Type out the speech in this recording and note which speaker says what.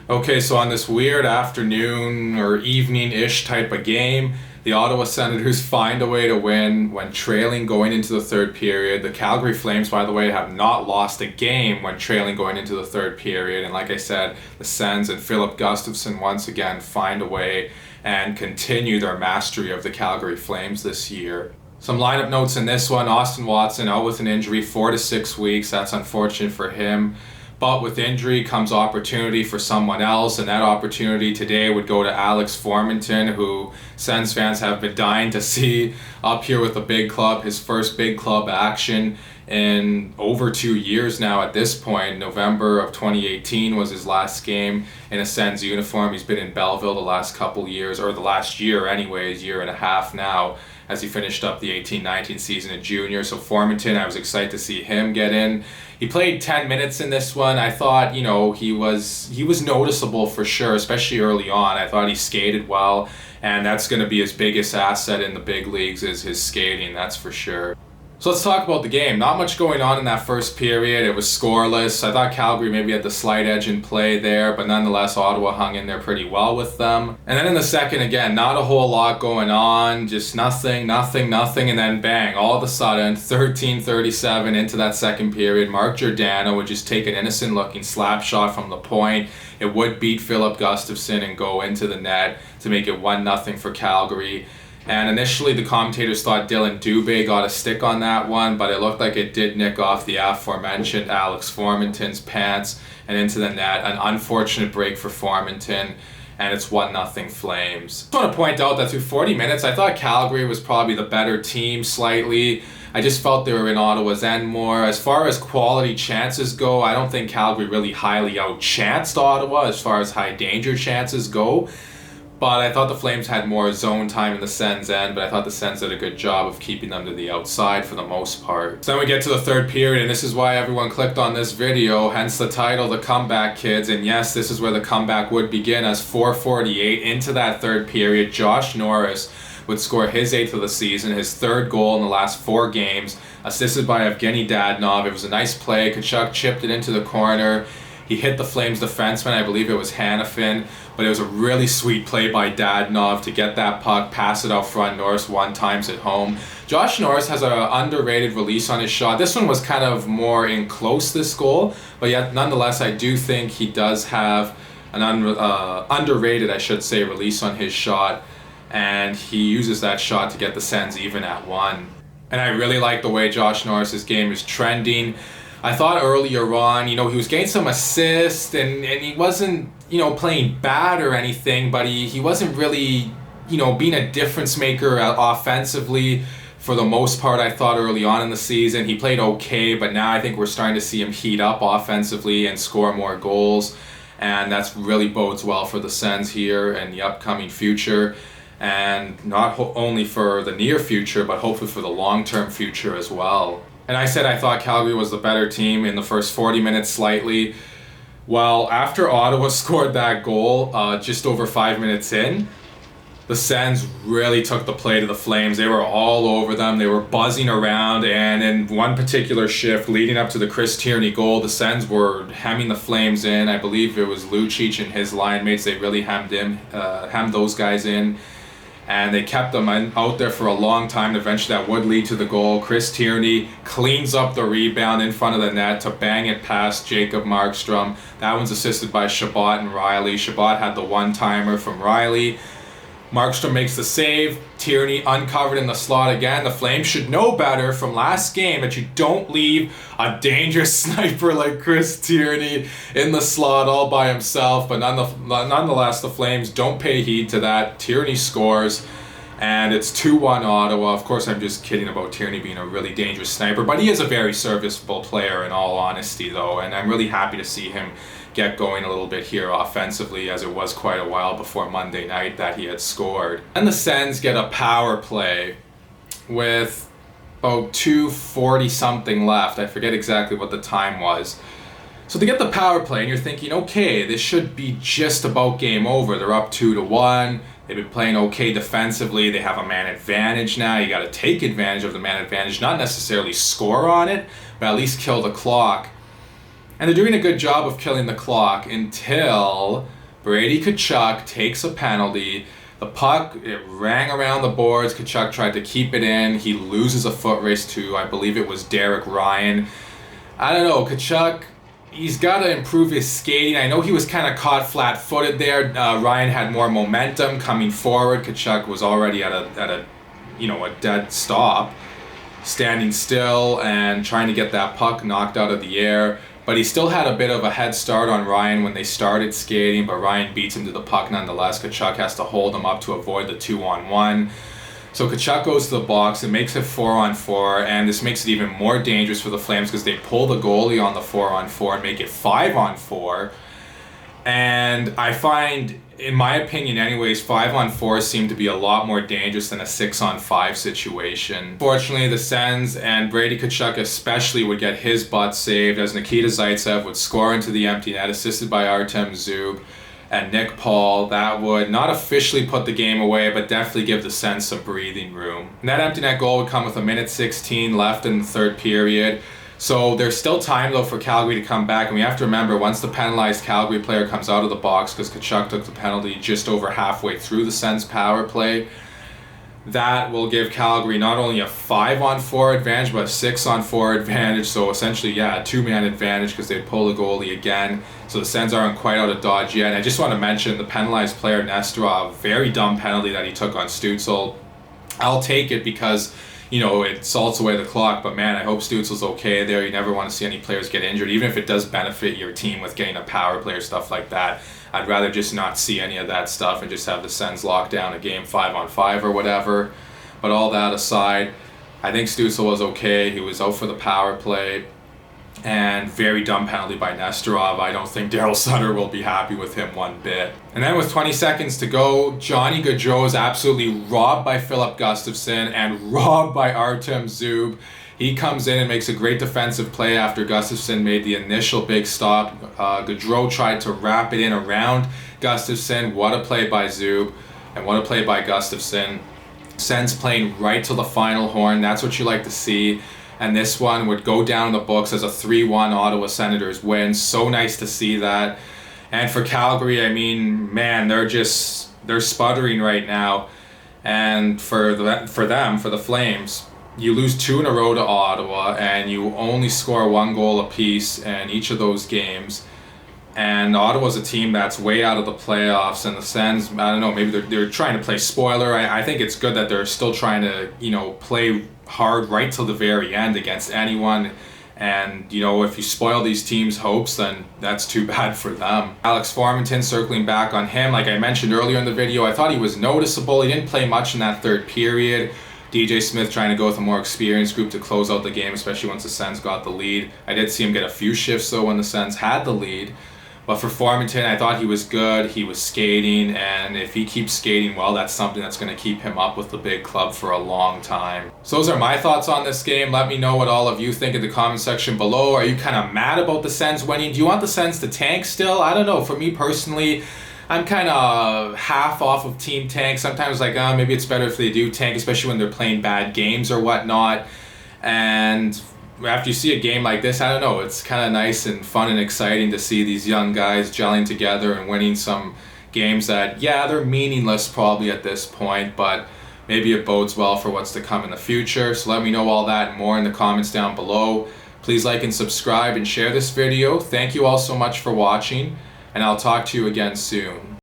Speaker 1: Okay, so on this weird afternoon or evening-ish type of game, the Ottawa Senators find a way to win when trailing going into the third period. The Calgary Flames, by the way, have not lost a game when trailing going into the third period. And like I said, the Sens and Philip Gustafsson once again find a way and continue their mastery of the Calgary Flames this year. Some lineup notes in this one. Austin Watson out with an injury, 4 to 6 weeks. That's unfortunate for him. But with injury comes opportunity for someone else, and that opportunity today would go to Alex Formenton, who Sens fans have been dying to see up here with the big club. His first big club action in over 2 years now at this point. November of 2018 was his last game in a Sens uniform. He's been in Belleville the last couple years, or the last year anyways, year and a half now, as he finished up the 18-19 season at junior. So Formenton, I was excited to see him get in. He played 10 minutes in this one. I thought, he was noticeable for sure, especially early on. I thought he skated well, and that's going to be his biggest asset in the big leagues is his skating, that's for sure. So let's talk about the game. Not much going on in that first period. It was scoreless. I thought Calgary maybe had the slight edge in play there, but nonetheless, Ottawa hung in there pretty well with them. And then in the second, again, not a whole lot going on. Just nothing. And then bang, all of a sudden, 13:37 into that second period, Mark Giordano would just take an innocent-looking slap shot from the point. It would beat Philip Gustafsson and go into the net to make it 1-0 for Calgary. And initially the commentators thought Dylan Dubé got a stick on that one, but it looked like it did nick off the aforementioned Alex Formenton's pants and into the net. An unfortunate break for Formenton, and it's 1-0 Flames. I just want to point out that through 40 minutes, I thought Calgary was probably the better team slightly. I just felt they were in Ottawa's end more. As far as quality chances go, I don't think Calgary really highly outchanced Ottawa as far as high danger chances go. But I thought the Flames had more zone time in the Sens end, but I thought the Sens did a good job of keeping them to the outside for the most part. So then we get to the third period, and this is why everyone clicked on this video, hence the title, The Comeback Kids. And yes, this is where the comeback would begin, as 4:48 into that third period, Josh Norris would score his 8th of the season, his 3rd goal in the last 4 games, assisted by Evgeny Dadonov. It was a nice play. Tkachuk chipped it into the corner. He hit the Flames defenseman, I believe it was Hanifin, but it was a really sweet play by Dadonov to get that puck, pass it out front. Norris times it home. Josh Norris has an underrated release on his shot. This one was kind of more in close, this goal, but yet nonetheless I do think he does have an underrated, I should say, release on his shot, and he uses that shot to get the Sens even at 1. And I really like the way Josh Norris's game is trending. I thought earlier on, he was getting some assists and he wasn't, playing bad or anything, but he wasn't really, being a difference maker offensively for the most part. I thought early on in the season he played okay, but now I think we're starting to see him heat up offensively and score more goals, and that's really bodes well for the Sens here and the upcoming future, and not only for the near future, but hopefully for the long-term future as well. And I said I thought Calgary was the better team in the first 40 minutes slightly. Well, after Ottawa scored that goal just over 5 minutes in, the Sens really took the play to the Flames. They were all over them. They were buzzing around, and in one particular shift leading up to the Chris Tierney goal, the Sens were hemming the Flames in. I believe it was Lucic and his line mates. They really hemmed those guys in. And they kept them out there for a long time. Eventually that would lead to the goal. Chris Tierney cleans up the rebound in front of the net to bang it past Jacob Markstrom. That one's assisted by Chabot and Riley. Chabot had the one-timer from Riley. Markstrom makes the save. Tierney uncovered in the slot again. The Flames should know better from last game that you don't leave a dangerous sniper like Chris Tierney in the slot all by himself. But nonetheless, the Flames don't pay heed to that. Tierney scores, and it's 2-1 Ottawa. Of course, I'm just kidding about Tierney being a really dangerous sniper, but he is a very serviceable player in all honesty, though, and I'm really happy to see him get going a little bit here offensively, as it was quite a while before Monday night that he had scored. And the Sens get a power play with about 2:40 something left. I forget exactly what the time was. So they get the power play, and you're thinking, okay, this should be just about game over. They're up 2-1. They've been playing okay defensively. They have a man advantage now. You got to take advantage of the man advantage, not necessarily score on it, but at least kill the clock. And they're doing a good job of killing the clock until Brady Tkachuk takes a penalty. The puck, it rang around the boards. Tkachuk tried to keep it in. He loses a foot race to, I believe it was Derek Ryan. I don't know, Tkachuk, he's got to improve his skating. I know he was kind of caught flat-footed there. Ryan had more momentum coming forward. Tkachuk was already at a dead stop, standing still and trying to get that puck knocked out of the air. But he still had a bit of a head start on Ryan when they started skating, but Ryan beats him to the puck nonetheless. Tkachuk has to hold him up to avoid the 2-on-1. So Tkachuk goes to the box and makes it 4-on-4, and this makes it even more dangerous for the Flames because they pull the goalie on the 4-on-4 and make it 5-on-4. And I find, in my opinion anyways, 5-on-4 seem to be a lot more dangerous than a 6-on-5 situation. Fortunately, the Sens and Brady Tkachuk especially would get his butt saved as Nikita Zaitsev would score into the empty net, assisted by Artem Zub and Nick Paul. That would not officially put the game away, but definitely give the Sens some breathing room. And that empty net goal would come with 1:16 left in the third period. So there's still time though for Calgary to come back, and we have to remember once the penalized Calgary player comes out of the box, because Tkachuk took the penalty just over halfway through the Sens power play, that will give Calgary not only a 5-on-4 advantage, but a 6-on-4 advantage. So essentially, a 2-man advantage because they'd pull the goalie again. So the Sens aren't quite out of dodge yet. And I just want to mention the penalized player, Nesterov, very dumb penalty that he took on Stützle. I'll take it because, it salts away the clock, but man, I hope Stützle's okay there. You never want to see any players get injured, even if it does benefit your team with getting a power play or stuff like that. I'd rather just not see any of that stuff and just have the Sens lock down a game 5-on-5 or whatever. But all that aside, I think Stützle was okay. He was out for the power play. And very dumb penalty by Nesterov. I don't think Daryl Sutter will be happy with him one bit. And then with 20 seconds to go, Johnny Gaudreau is absolutely robbed by Philip Gustafsson and robbed by Artem Zub. He comes in and makes a great defensive play after Gustafsson made the initial big stop. Gaudreau tried to wrap it in around Gustafsson. What a play by Zub, and what a play by Gustafsson. Sens playing right to the final horn. That's what you like to see. And this one would go down in the books as a 3-1 Ottawa Senators win. So nice to see that. And for Calgary, I mean, man, they're sputtering right now. And for the Flames, you lose 2 in a row to Ottawa, and you only score 1 goal apiece in each of those games. And Ottawa's a team that's way out of the playoffs, and the Sens, I don't know, maybe they're trying to play spoiler. I think it's good that they're still trying to, play hard right till the very end against anyone. And, if you spoil these teams' hopes, then that's too bad for them. Alex Formenton, circling back on him, like I mentioned earlier in the video, I thought he was noticeable. He didn't play much in that third period. DJ Smith trying to go with a more experienced group to close out the game, especially once the Sens got the lead. I did see him get a few shifts, though, when the Sens had the lead. But for Formenton, I thought he was good. He was skating, and if he keeps skating well, that's something that's going to keep him up with the big club for a long time. So those are my thoughts on this game. Let me know what all of you think in the comment section below. Are you kind of mad about the Sens winning? Do you want the Sens to tank still? I don't know. For me personally, I'm kind of half off of Team Tank. Sometimes maybe it's better if they do tank, especially when they're playing bad games or whatnot. And after you see a game like this, I don't know, it's kind of nice and fun and exciting to see these young guys gelling together and winning some games that, they're meaningless probably at this point, but maybe it bodes well for what's to come in the future. So let me know all that and more in the comments down below. Please like and subscribe and share this video. Thank you all so much for watching, and I'll talk to you again soon.